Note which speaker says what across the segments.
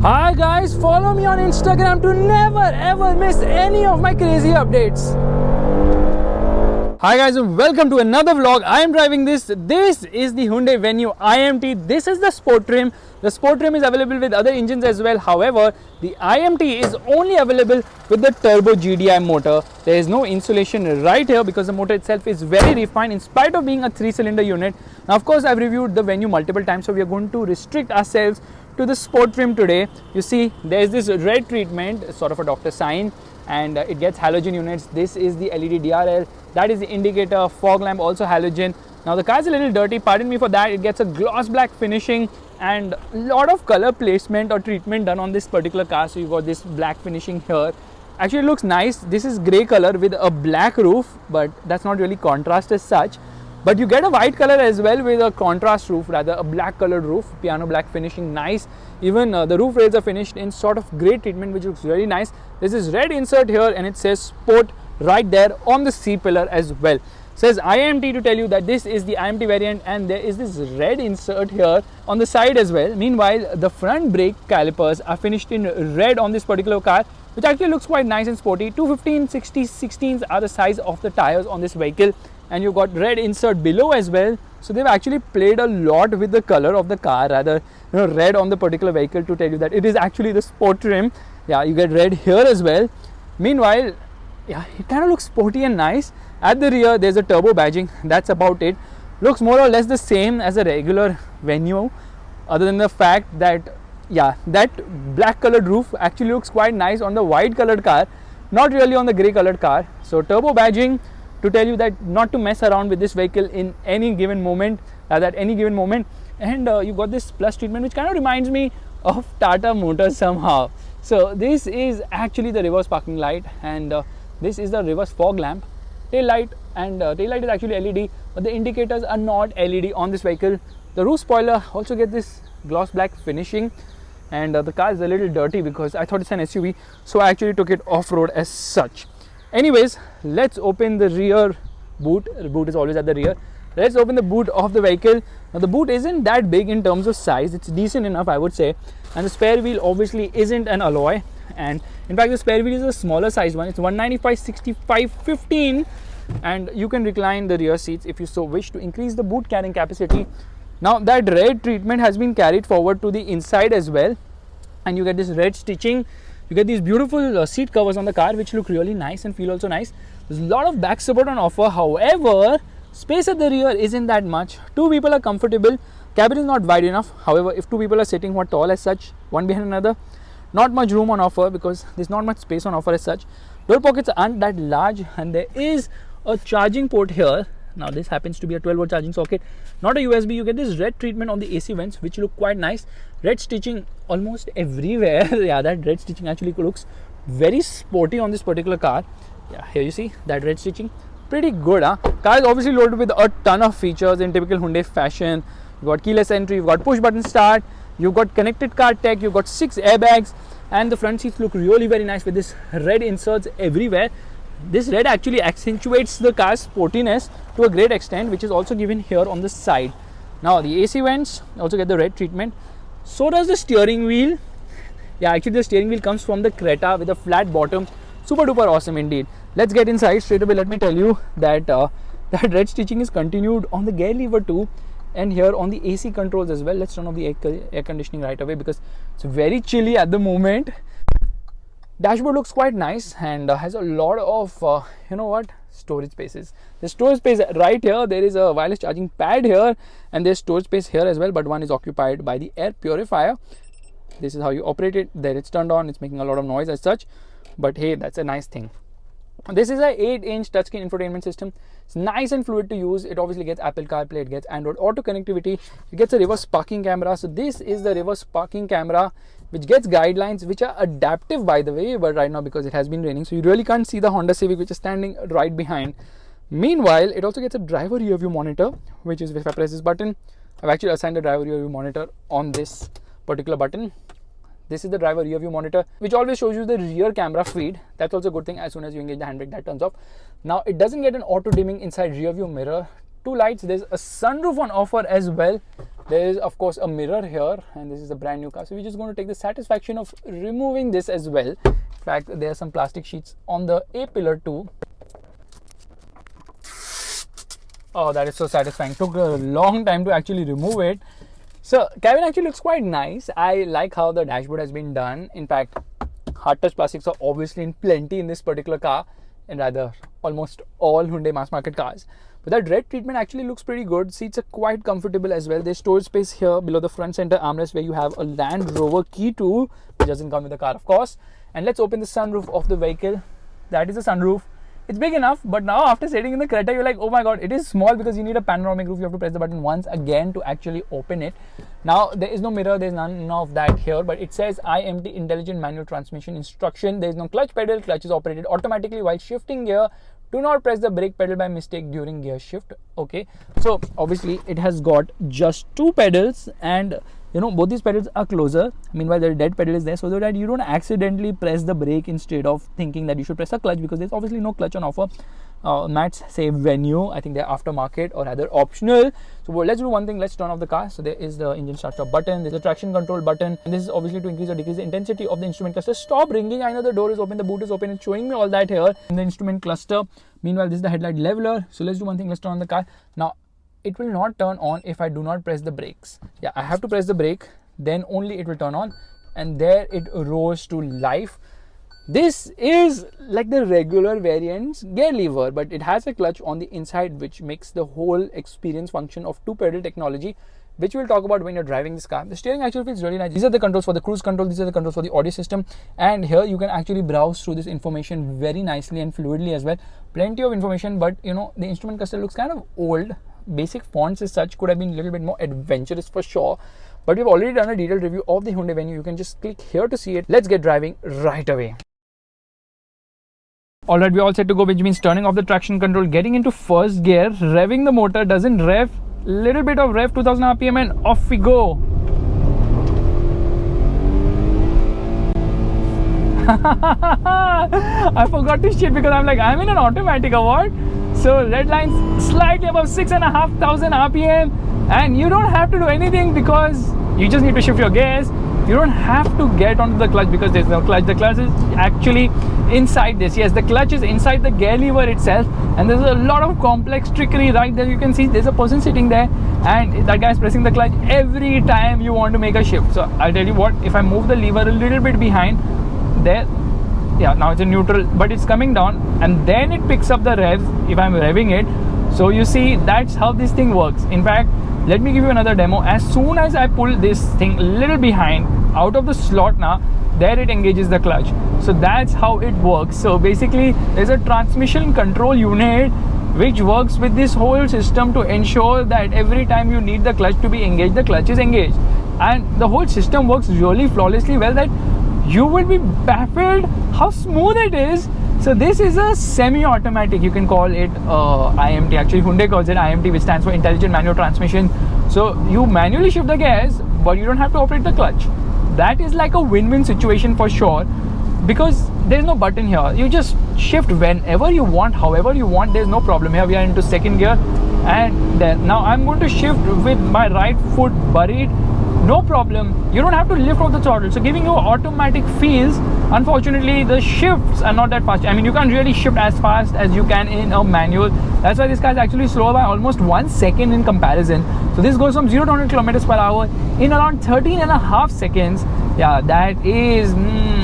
Speaker 1: Hi guys, follow me on Instagram to never ever miss any of my crazy updates. Hi guys and welcome to another vlog. I am driving this. This is the Hyundai Venue iMT. This is the sport trim. The sport trim is available with other engines as well. However, the iMT is only available with the turbo GDI motor. There is no insulation right here because the motor itself is very refined in spite of being a 3-cylinder unit. Now of course I've reviewed the Venue multiple times, so we are going to restrict ourselves to the sport trim today. You see there is this red treatment, sort of a doctor sign, and it gets halogen units. This is the LED DRL, that is the indicator, fog lamp also halogen. Now the car is a little dirty, pardon me for that. It gets a gloss black finishing and a lot of color placement or treatment done on this particular car. So you got this black finishing here. Actually it looks nice. This is grey color with a black roof, but that's not really contrast as such. But you get a white color as well with a contrast roof, rather a black colored roof, piano black finishing, nice. Even the roof rails are finished in sort of grey treatment, which looks really nice. There's this red insert here and it says sport right there on the C pillar as well. It says iMT to tell you that this is the iMT variant, and there is this red insert here on the side as well. Meanwhile, the front brake calipers are finished in red on this particular car, which actually looks quite nice and sporty. 215, 60, 16s are the size of the tires on this vehicle. And you got red insert below as well. So they've actually played a lot with the color of the car, rather red on the particular vehicle, to tell you that it is actually the sport trim. Yeah, you get red here as well. Meanwhile, yeah, it kind of looks sporty and nice. At the rear there's a turbo badging, that's about it. Looks more or less the same as a regular Venue, other than the fact that, yeah, that black colored roof actually looks quite nice on the white colored car, not really on the grey colored car. So turbo badging to tell you that not to mess around with this vehicle in any given moment, and you got this plus treatment, which kind of reminds me of Tata Motors somehow. So this is actually the reverse parking light, and this is the reverse fog lamp. Tail light, and tail light is actually LED, but the indicators are not LED on this vehicle. The roof spoiler also get this gloss black finishing, and the car is a little dirty because I thought it's an SUV, so I actually took it off-road as such. Anyways, let's open the rear boot. The boot is always at the rear. Let's open the boot of the vehicle. Now the boot isn't that big in terms of size. It's decent enough, I would say. And the spare wheel obviously isn't an alloy. And in fact, the spare wheel is a smaller size one. It's 195/65/15. And you can recline the rear seats if you so wish to increase the boot carrying capacity. Now that red treatment has been carried forward to the inside as well. And you get this red stitching. You get these beautiful seat covers on the car, which look really nice and feel also nice. There's a lot of back support on offer. However, space at the rear isn't that much. Two people are comfortable. Cabin is not wide enough. However, if two people are sitting tall as such, one behind another, not much room on offer because there's not much space on offer as such. Door pockets aren't that large, and there is a charging port here. Now this happens to be a 12-volt charging socket, not a USB. You get this red treatment on the AC vents, which look quite nice. Red stitching almost everywhere. Yeah, that red stitching actually looks very sporty on this particular car. Yeah, here you see that red stitching. Pretty good, huh? Car is obviously loaded with a ton of features in typical Hyundai fashion. You've got keyless entry, you've got push button start, you've got connected car tech, you've got 6 airbags, and the front seats look really very nice with this red inserts everywhere. This red actually accentuates the car's sportiness to a great extent, which is also given here on the side. Now the AC vents also get the red treatment. So does the steering wheel. Yeah, actually the steering wheel comes from the Creta with a flat bottom. Super duper awesome indeed. Let's get inside straight away. Let me tell you that that red stitching is continued on the gear lever too, and here on the AC controls as well. Let's turn off the air conditioning right away because it's very chilly at the moment. Dashboard looks quite nice and has a lot of storage spaces. There's storage space right here. There is a wireless charging pad here, and there's storage space here as well, but one is occupied by the air purifier. This is how you operate it. There it's turned on. It's making a lot of noise as such, but hey, that's a nice thing. This is a 8-inch touchscreen infotainment system. It's nice and fluid to use. It obviously gets Apple CarPlay, it gets Android Auto connectivity, it gets a reverse parking camera. So this is the reverse parking camera, which gets guidelines, which are adaptive by the way, but right now because it has been raining, so you really can't see the Honda Civic, which is standing right behind. Meanwhile, it also gets a driver rear view monitor, which is if I press this button, I've actually assigned a driver rear view monitor on this particular button. This is the driver rear view monitor, which always shows you the rear camera feed. That's also a good thing. As soon as you engage the handbrake, that turns off. Now it doesn't get an auto dimming inside rear view mirror 2 lights. There's a sunroof on offer as well. There is of course a mirror here, and this is a brand new car, so we're just going to take the satisfaction of removing this as well. In fact, there are some plastic sheets on the A pillar too. Oh, that is so satisfying. Took a long time to actually remove it. So cabin actually looks quite nice. I like how the dashboard has been done. In fact, hard touch plastics are obviously in plenty in this particular car, and rather almost all Hyundai mass market cars. But that red treatment actually looks pretty good. Seats are quite comfortable as well. There's storage space here below the front center armrest where you have a Land Rover key too, which doesn't come with the car of course. And let's open the sunroof of the vehicle. That is the sunroof. It's big enough, but now after sitting in the Creta, you're like, oh my god, it is small because you need a panoramic roof. You have to press the button once again to actually open it. Now, there is no mirror, there's none of that here, but it says iMT Intelligent Manual Transmission Instruction. There is no clutch pedal. Clutch is operated automatically while shifting gear. Do not press the brake pedal by mistake during gear shift. Okay, so obviously it has got just 2 pedals, and you know, both these pedals are closer. Meanwhile, the dead pedal is there so that you don't accidentally press the brake instead of thinking that you should press a clutch, because there's obviously no clutch on offer. Mats say Venue. I think they're aftermarket or rather optional. So let's do one thing. Let's turn off the car. So there is the engine starter button. There's a traction control button, and this is obviously to increase or decrease the intensity of the instrument cluster. Stop ringing. I know the door is open, the boot is open. It's showing me all that here in the instrument cluster. Meanwhile, this is the headlight leveler. So let's do one thing. Let's turn on the car. Now, it will not turn on if I do not press the brakes. Yeah, I have to press the brake, then only it will turn on, and there it rose to life. This is like the regular variant's gear lever, but it has a clutch on the inside, which makes the whole experience function of 2-pedal technology, which we'll talk about when you're driving this car. The steering actually feels really nice. These are the controls for the cruise control. These are the controls for the audio system. And here you can actually browse through this information very nicely and fluidly as well. Plenty of information, but you know, the instrument cluster looks kind of old. Basic fonts as such could have been a little bit more adventurous for sure. But we've already done a detailed review of the Hyundai Venue. You can just click here to see it. Let's get driving right away. Alright, we're all set to go, which means turning off the traction control, getting into first gear, revving the motor, doesn't rev, little bit of rev, 2000 RPM, and off we go. I forgot to shit because I'm in an automatic award. So red line's slightly above 6,500 RPM, and you don't have to do anything because you just need to shift your gears. You don't have to get onto the clutch because there's no clutch. The clutch is actually inside this. Yes, the clutch is inside the gear lever itself, and there's a lot of complex trickery right there. You can see there's a person sitting there, and that guy's pressing the clutch every time you want to make a shift. So I'll tell you what, if I move the lever a little bit behind there, yeah, now it's in neutral, but it's coming down, and then it picks up the revs if I'm revving it. So you see, that's how this thing works. In fact, let me give you another demo. As soon as I pull this thing a little behind out of the slot now, there it engages the clutch. So that's how it works. So basically, there's a transmission control unit which works with this whole system to ensure that every time you need the clutch to be engaged, the clutch is engaged. And the whole system works really flawlessly well that you will be baffled how smooth it is. So this is a semi-automatic, you can call it iMT. Actually, Hyundai calls it iMT, which stands for Intelligent Manual Transmission. So you manually shift the gears, but you don't have to operate the clutch. That is like a win-win situation for sure, because there's no button here. You just shift whenever you want, however you want. There's no problem here. We are into second gear, and then now I'm going to shift with my right foot buried. No problem. You don't have to lift off the throttle, so giving you automatic feels. Unfortunately, the shifts are not that fast. I mean, you can't really shift as fast as you can in a manual. That's why this car is actually slower by almost 1 second in comparison. So this goes from 0 to 100 kilometers per hour in around 13.5 seconds. Yeah, that is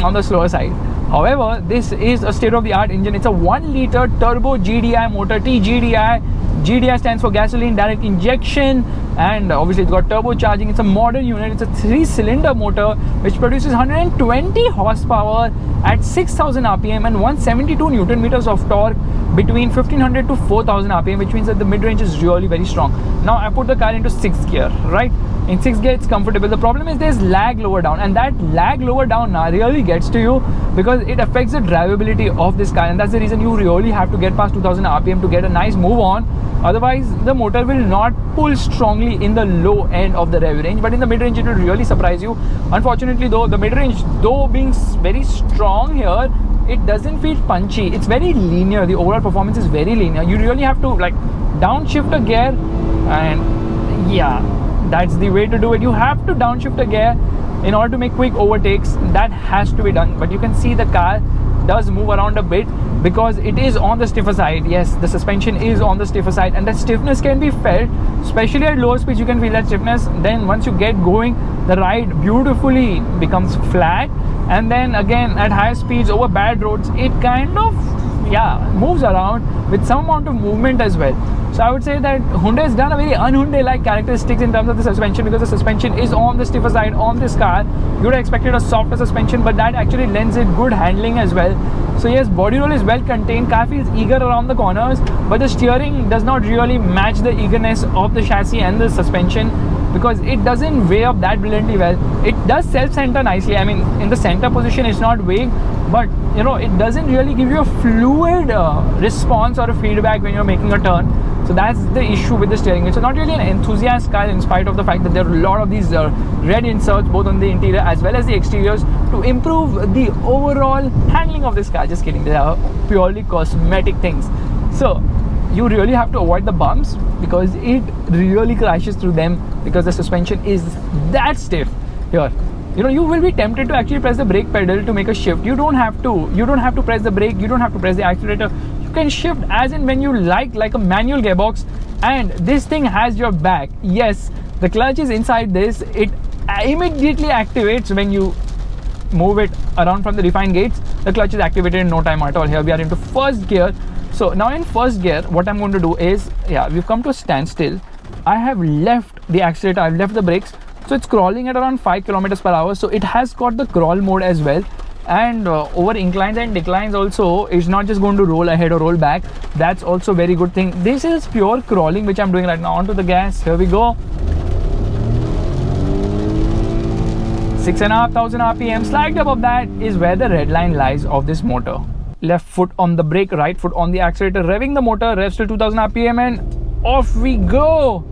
Speaker 1: on the slower side. However, this is a state-of-the-art engine. It's a 1-liter turbo GDI motor, TGDI. GDI stands for gasoline direct injection, and obviously it's got turbocharging. It's a modern unit. It's a 3-cylinder motor which produces 120 horsepower at 6,000 RPM and 172 Newton meters of torque between 1500 to 4000 RPM, which means that the mid-range is really very strong. Now I put the car into 6th gear, right? In 6th gear it's comfortable. The problem is there's lag lower down, and that lag lower down now really gets to you because it affects the drivability of this car, and that's the reason you really have to get past 2000 RPM to get a nice move on. Otherwise the motor will not pull strongly in the low end of the rev range, but in the mid-range it will really surprise you. Unfortunately though, the mid-range, though being very strong here, it doesn't feel punchy. It's very linear. The overall performance is very linear. You really have to like downshift a gear, and yeah, that's the way to do it. You have to downshift a gear in order to make quick overtakes. That has to be done. But you can see the car does move around a bit because it is on the stiffer side. Yes, the suspension is on the stiffer side, and that stiffness can be felt, especially at lower speeds. You can feel that stiffness. Then once you get going, the ride beautifully becomes flat, and then again at higher speeds over bad roads, it kind of moves around with some amount of movement as well. So I would say that Hyundai has done a very un-Hyundai like characteristics in terms of the suspension, because the suspension is on the stiffer side on this car. You would have expected a softer suspension, but that actually lends it good handling as well. So yes, body roll is well contained, car feels eager around the corners, but the steering does not really match the eagerness of the chassis and the suspension, because it doesn't weigh up that brilliantly well. It does self-center nicely. I mean, in the center position it's not weighing, but you know, it doesn't really give you a fluid response or a feedback when you're making a turn. So that's the issue with the steering wheel. So not really an enthusiast car, in spite of the fact that there are a lot of these red inserts both on the interior as well as the exteriors to improve the overall handling of this car. Just kidding, they are purely cosmetic things. So you really have to avoid the bumps because it really crashes through them, because the suspension is that stiff here. You know, you will be tempted to actually press the brake pedal to make a shift. You don't have to press the brake, you don't have to press the accelerator. You can shift as and when you like a manual gearbox, and this thing has your back. Yes, the clutch is inside this. It immediately activates when you move it around from the refined gates. The clutch is activated in no time at all. Here we are into first gear. So now in first gear, what I'm going to do is, we've come to a standstill. I have left the accelerator, I've left the brakes. So it's crawling at around 5 kilometers per hour. So it has got the crawl mode as well. And over inclines and declines also, it's not just going to roll ahead or roll back. That's also a very good thing. This is pure crawling which I'm doing right now. Onto the gas, here we go. 6,500 RPM. Slightly above that is where the red line lies of this motor. Left foot on the brake, right foot on the accelerator, revving the motor, revs to 2,000 RPM, and off we go.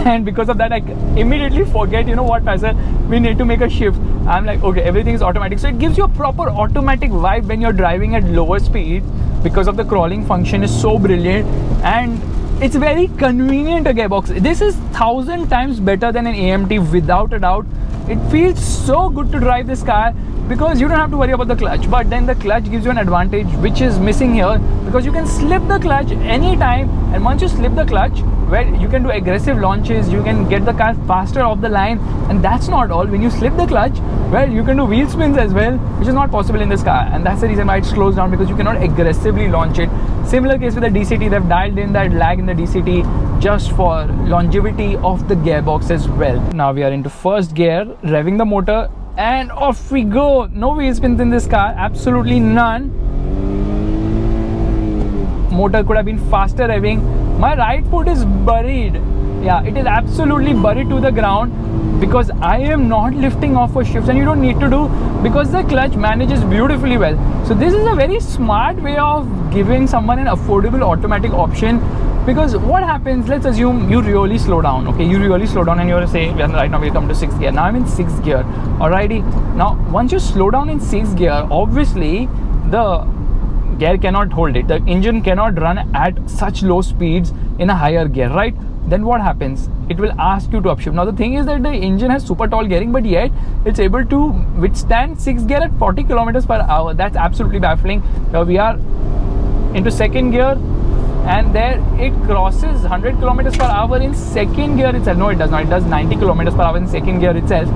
Speaker 1: And because of that, I immediately forget, you know what, Faisal, we need to make a shift. I'm like, okay, everything is automatic. So it gives you a proper automatic vibe when you're driving at lower speed, because of the crawling function is so brilliant, and it's very convenient a gearbox. This is 1,000 times better than an AMT without a doubt. It feels so good to drive this car because you don't have to worry about the clutch, but then the clutch gives you an advantage which is missing here, because you can slip the clutch anytime, and once you slip the clutch, where you can do aggressive launches, you can get the car faster off the line. And that's not all. When you slip the clutch, well, you can do wheel spins as well, which is not possible in this car, and that's the reason why it slows down, because you cannot aggressively launch it. Similar case with the DCT, they've dialed in that lag in the DCT just for longevity of the gearbox as well. Now we are into first gear, revving the motor, and off we go. No wheel spins in this car, absolutely none. Motor could have been faster revving. My right foot is buried. Yeah, it is absolutely buried to the ground because I am not lifting off for shifts, and you don't need to do, because the clutch manages beautifully well. So this is a very smart way of giving someone an affordable automatic option. Because what happens, let's assume you really slow down, okay, you really slow down and you're saying, right now we'll come to 6th gear. Now I'm in 6th gear, alrighty. Now once you slow down in 6th gear, obviously the gear cannot hold it. The engine cannot run at such low speeds in a higher gear, right? Then what happens? It will ask you to upshift. Now the thing is that the engine has super tall gearing, but yet it's able to withstand 6th gear at 40 kilometers per hour. That's absolutely baffling. Now we are into 2nd gear, and there it crosses 100 kilometers per hour in 2nd gear itself. No, it does not. It does 90 kilometers per hour in 2nd gear itself.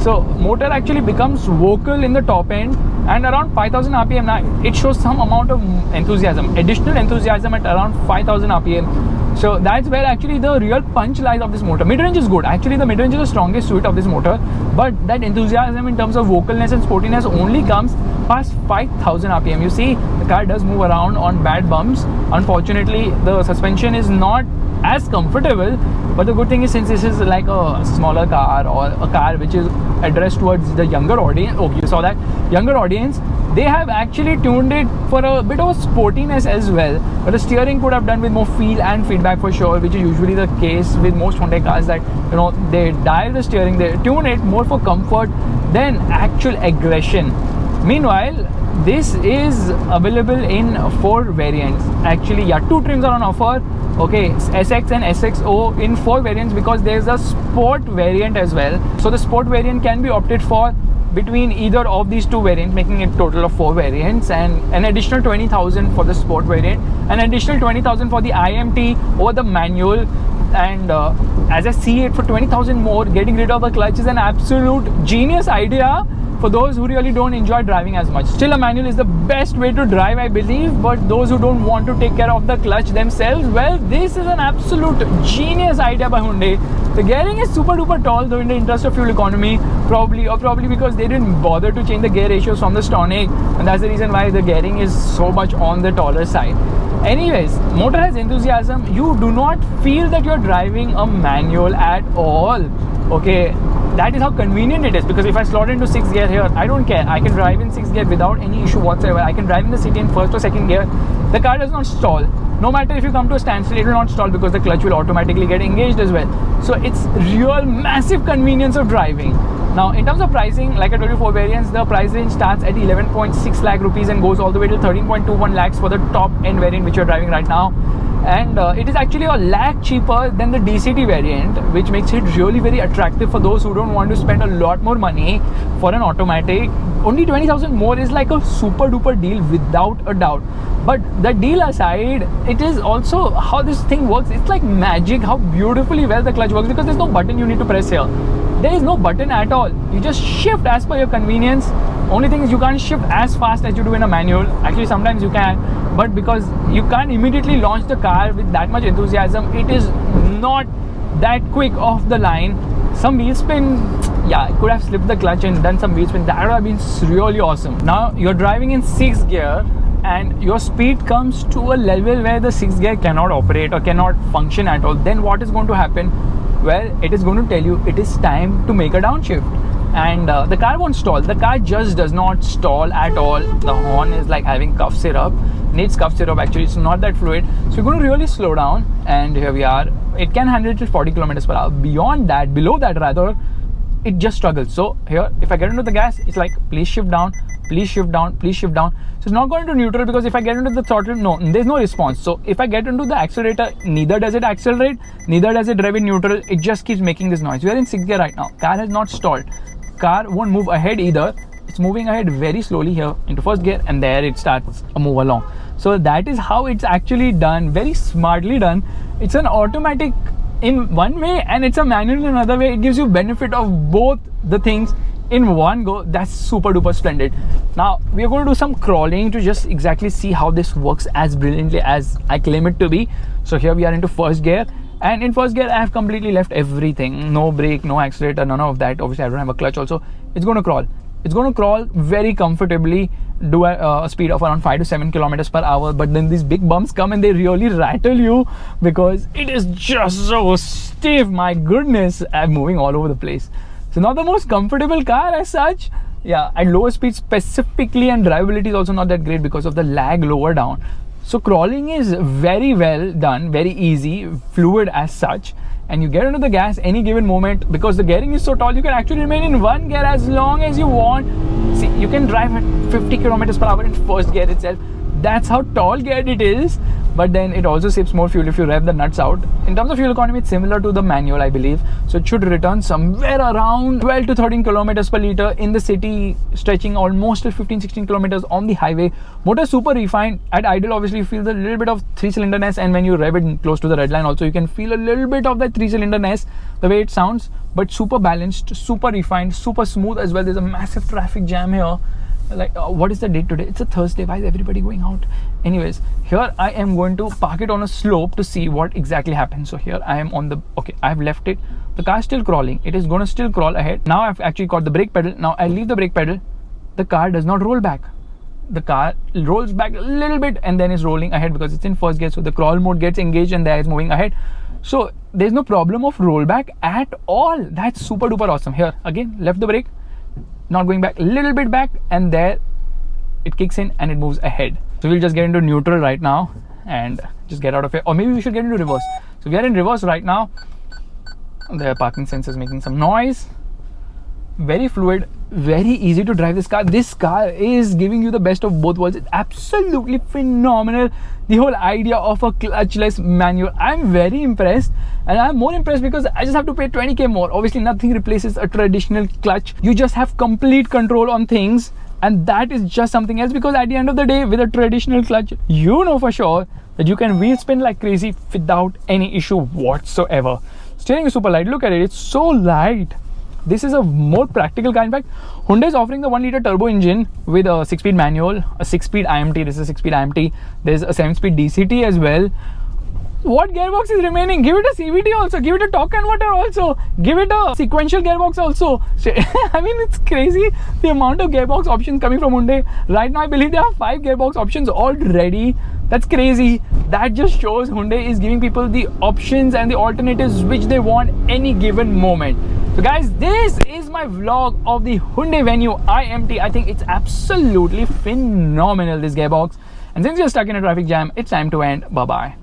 Speaker 1: So motor actually becomes vocal in the top end, and around 5,000 RPM now it shows some amount of enthusiasm, additional enthusiasm at around 5,000 RPM. So that's where actually the real punch lies of this motor. Mid-range is good. Actually the mid-range is the strongest suit of this motor, but that enthusiasm in terms of vocalness and sportiness only comes past 5,000 RPM. You see, the car does move around on bad bumps. Unfortunately, the suspension is not as comfortable, but the good thing is, since this is like a smaller car or a car which is addressed towards the younger audience, okay, you saw that, younger audience, they have actually tuned it for a bit of sportiness as well. But the steering could have done with more feel and feedback for sure, which is usually the case with most Hyundai cars, that you know, they dial the steering, they tune it more for comfort than actual aggression. Meanwhile, this is available in 4 variants. Actually, yeah, 2 trims are on offer. Okay, SX and SXO in 4 variants, because there's a sport variant as well. So the sport variant can be opted for between either of these 2 variants, making it total of 4 variants, and an additional 20,000 for the sport variant, an additional 20,000 for the iMT or the manual. And as I see it, for 20,000 more, getting rid of the clutch is an absolute genius idea for those who really don't enjoy driving as much. Still, a manual is the best way to drive, I believe, but those who don't want to take care of the clutch themselves, well, this is an absolute genius idea by Hyundai. The gearing is super duper tall, though in the interest of fuel economy, probably because they didn't bother to change the gear ratios from the Stonic, and that's the reason why the gearing is so much on the taller side. Anyways, motor has enthusiasm. You do not feel that you're driving a manual at all. Okay, that is how convenient it is, because if I slot into 6th gear here, I don't care. I can drive in 6th gear without any issue whatsoever. I can drive in the city in 1st or 2nd gear. The car does not stall. No matter if you come to a standstill, it will not stall, because the clutch will automatically get engaged as well. So it's real massive convenience of driving. Now, in terms of pricing, like I told you, 4 variants, the price range starts at 11.6 lakh rupees and goes all the way to 13.21 lakhs for the top end variant which you're driving right now. And it is actually a lakh cheaper than the DCT variant, which makes it really very attractive for those who don't want to spend a lot more money for an automatic. Only 20,000 more is like a super duper deal without a doubt. But the deal aside, it is also how this thing works. It's like magic how beautifully well the clutch works, because there's no button you need to press here. There is no button at all. You just shift as per your convenience. Only thing is you can't shift as fast as you do in a manual. Actually, sometimes you can, but because you can't immediately launch the car with that much enthusiasm, it is not that quick off the line. Some wheel spin, yeah, I could have slipped the clutch and done some wheel spin. That would have been really awesome. Now you're driving in 6th gear, and your speed comes to a level where the 6th gear cannot operate or cannot function at all. Then what is going to happen? Well, it is going to tell you it is time to make a downshift, and the car won't stall. The car just does not stall at all. The horn is like having cough syrup. Needs cough syrup, actually. It's not that fluid, so you're going to really slow down. And here we are. It can handle it till 40 kilometers per hour. Beyond that, below that rather, it just struggles. So here, if I get into the gas, it's like, please shift down, please shift down, please shift down. So it's not going to neutral, because if I get into the throttle, no, there's no response. So if I get into the accelerator, neither does it accelerate, neither does it rev in neutral. It just keeps making this noise. We are in 6th gear right now. Car has not stalled. Car won't move ahead either. It's moving ahead very slowly here into 1st gear, and there it starts a move along. So that is how it's actually done. Very smartly done. It's an automatic in one way, and it's a manual in another way. It gives you benefit of both the things in one go. That's super duper splendid. Now we are going to do some crawling to just exactly see how this works as brilliantly as I claim it to be. So here we are into 1st gear, and in 1st gear I have completely left everything. No brake, no accelerator, none of that. Obviously I don't have a clutch also. It's going to crawl. It's going to crawl very comfortably, do a speed of around 5 to 7 kilometers per hour. But then these big bumps come and they really rattle you, because it is just so stiff. My goodness, I'm moving all over the place. So not the most comfortable car as such. Yeah, at lower speeds specifically, and drivability is also not that great because of the lag lower down. So crawling is very well done, very easy, fluid as such. And you get into the gas any given moment, because the gearing is so tall, you can actually remain in 1 gear as long as you want. See, you can drive at 50 kilometers per hour in 1st gear itself. That's how tall geared it is. But then it also saves more fuel if you rev the nuts out. In terms of fuel economy, it's similar to the manual, I believe. So it should return somewhere around 12 to 13 kilometers per liter in the city, stretching almost till 15-16 kilometers on the highway. Motor super refined. At idle, obviously you feel the little bit of 3-cylinderness, and when you rev it close to the red line also, you can feel a little bit of that 3-cylinderness, the way it sounds. But super balanced, super refined, super smooth as well. There's a massive traffic jam here. Like, what is the date today? It's a Thursday. Why is everybody going out? Anyways, here I am going to park it on a slope to see what exactly happens. So here I am on the, okay, I've left it. The car is still crawling. It is going to still crawl ahead. Now I've actually got the brake pedal. Now I leave the brake pedal. The car does not roll back. The car rolls back a little bit and then is rolling ahead, because it's in 1st gear. So the crawl mode gets engaged and there is moving ahead. So there's no problem of rollback at all. That's super duper awesome. Here again, left the brake, not going back, a little bit back, and there it kicks in and it moves ahead. So we'll just get into neutral right now and just get out of here, or maybe we should get into reverse. So we are in reverse right now. The parking sensor is making some noise. very fluid, very easy to drive this car. This car is giving you the best of both worlds. It's absolutely phenomenal. The whole idea of a clutchless manual, I'm very impressed, and I'm more impressed because I just have to pay 20k more. Obviously nothing replaces a traditional clutch. You just have complete control on things, and that is just something else, because at the end of the day, with a traditional clutch, you know for sure that you can wheel spin like crazy without any issue whatsoever. Steering is super light. Look at it, it's so light. This is a more practical car. In fact, Hyundai is offering the 1-liter turbo engine with a 6-speed manual, a 6-speed iMT. This is a 6-speed iMT. There's a 7-speed DCT as well. What gearbox is remaining? Give it a CVT also. Give it a torque converter also. Give it a sequential gearbox also. I mean, it's crazy the amount of gearbox options coming from Hyundai. Right now, I believe they have 5 gearbox options already. That's crazy. That just shows Hyundai is giving people the options and the alternatives which they want any given moment. So guys, this is my vlog of the Hyundai Venue iMT. I think it's absolutely phenomenal, this gearbox. And since you're stuck in a traffic jam, it's time to end. Bye-bye.